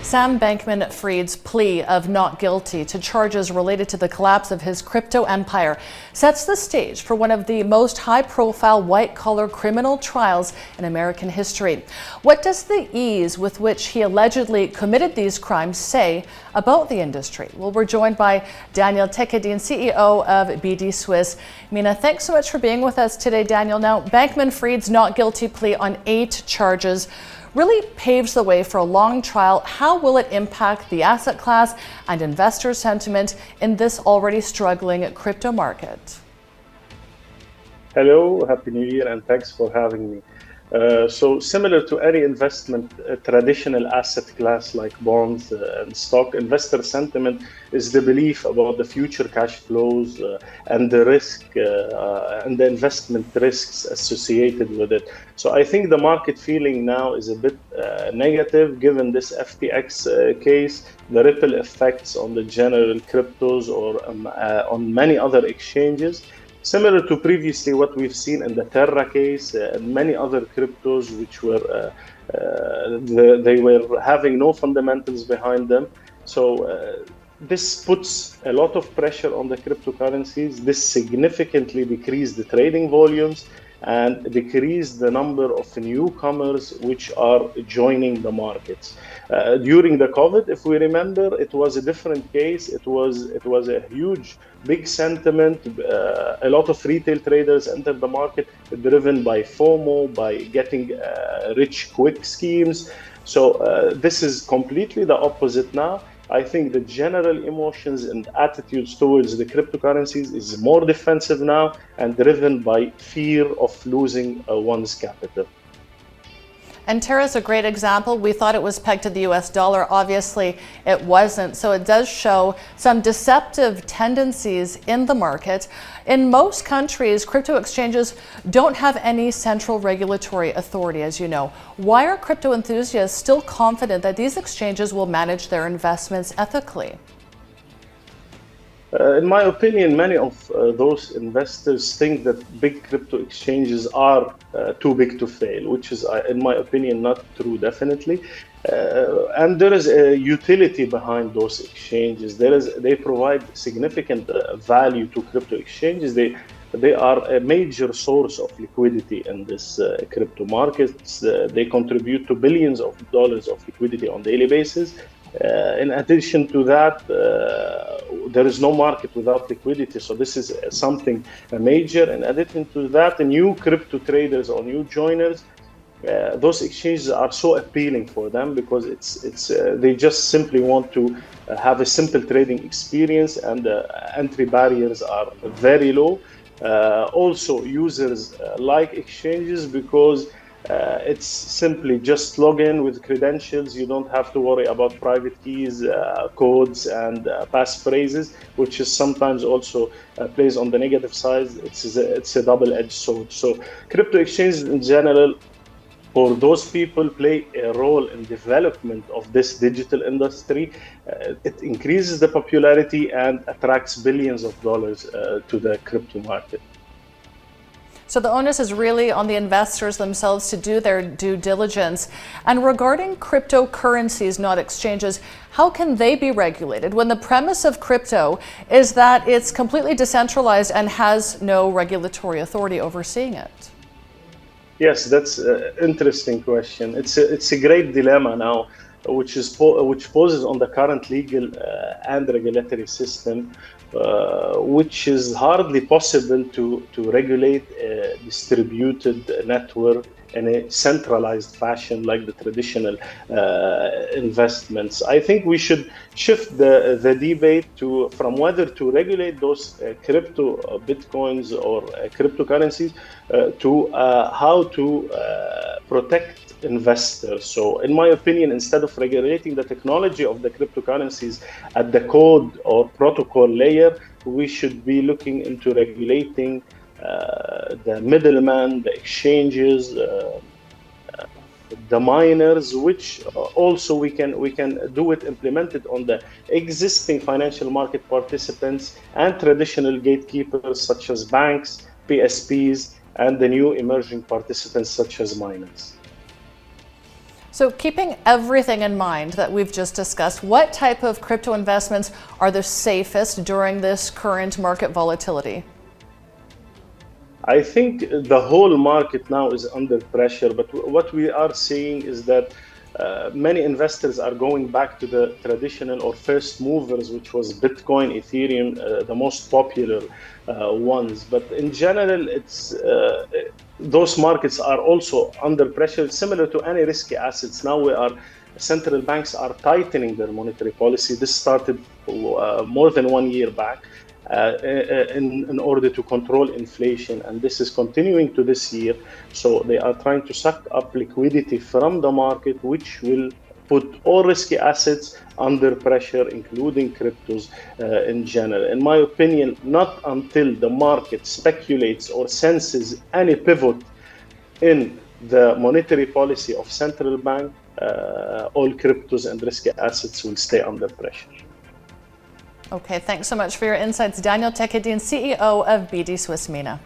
Sam Bankman-Fried's plea of not guilty to charges related to the collapse of his crypto empire sets the stage for one of the most high-profile white-collar criminal trials in American history. What does the ease with which he allegedly committed these crimes say about the industry? Well, we're joined by Daniel Tekadin, CEO of BD Swiss. Mina, thanks so much for being with us today, Daniel. Now, Bankman-Fried's not guilty plea on 8 charges really paves the way for a long trial. How will it impact the asset class and investor sentiment in this already struggling crypto market? Hello, Happy New Year, and thanks for having me. So similar to any investment, traditional asset class like bonds and stock, investor sentiment is the belief about the future cash flows and the risk and the investment risks associated with it. So I think the market feeling now is a bit negative given this FTX case, the ripple effects on the general cryptos or on many other exchanges. Similar to previously what we've seen in the Terra case and many other cryptos which were they were having no fundamentals behind them. So this puts a lot of pressure on the cryptocurrencies. This significantly decreased the trading volumes and decreased the number of newcomers which are joining the markets. During the COVID, if we remember, it was a different case. It was a huge, big sentiment. A lot of retail traders entered the market driven by FOMO, by getting rich quick schemes. So this is completely the opposite now. I think the general emotions and attitudes towards the cryptocurrencies is more defensive now and driven by fear of losing one's capital. And Terra is a great example. We thought it was pegged to the US dollar. Obviously, it wasn't. So it does show some deceptive tendencies in the market. In most countries, crypto exchanges don't have any central regulatory authority, as you know. Why are crypto enthusiasts still confident that these exchanges will manage their investments ethically? In my opinion, many of those investors think that big crypto exchanges are too big to fail, which is, in my opinion, not true, definitely. And there is a utility behind those exchanges. They provide significant value to crypto exchanges. They are a major source of liquidity in this crypto markets. They contribute to billions of dollars of liquidity on a daily basis. In addition to that, there is no market without liquidity. So this is something major. In addition to that, the new crypto traders or new joiners, those exchanges are so appealing for them because they just simply want to have a simple trading experience, and the entry barriers are very low. Also, users like exchanges because it's simply just log in with credentials. You don't have to worry about private keys, codes, and passphrases, which is sometimes also plays on the negative side. It's a double-edged sword. So crypto exchanges in general, for those people, play a role in development of this digital industry. It increases the popularity and attracts billions of dollars to the crypto market. So the onus is really on the investors themselves to do their due diligence. And regarding cryptocurrencies, not exchanges, how can they be regulated when the premise of crypto is that it's completely decentralized and has no regulatory authority overseeing it? Yes, that's an interesting question. It's a great dilemma now, which poses on the current legal and regulatory system, which is hardly possible to regulate a distributed network in a centralized fashion like the traditional investments. I think we should shift the debate from whether to regulate those crypto bitcoins or cryptocurrencies to how to protect investors. So in my opinion, instead of regulating the technology of the cryptocurrencies at the code or protocol layer, we should be looking into regulating the middleman, the exchanges, the miners, which also we can do it implemented on the existing financial market participants and traditional gatekeepers such as banks, PSPs, and the new emerging participants such as miners. So keeping everything in mind that we've just discussed, what type of crypto investments are the safest during this current market volatility? I think the whole market now is under pressure, but what we are seeing is that many investors are going back to the traditional or first movers, which was Bitcoin, Ethereum, the most popular ones. But in general, it's those markets are also under pressure, similar to any risky assets. Now central banks are tightening their monetary policy. This started more than 1 year back. In order to control inflation, and this is continuing to this year. So they are trying to suck up liquidity from the market, which will put all risky assets under pressure, including cryptos in general. In my opinion, not until the market speculates or senses any pivot in the monetary policy of central bank, all cryptos and risky assets will stay under pressure. Okay, thanks so much for your insights, Daniel Tekedin, CEO of BD Swiss MENA.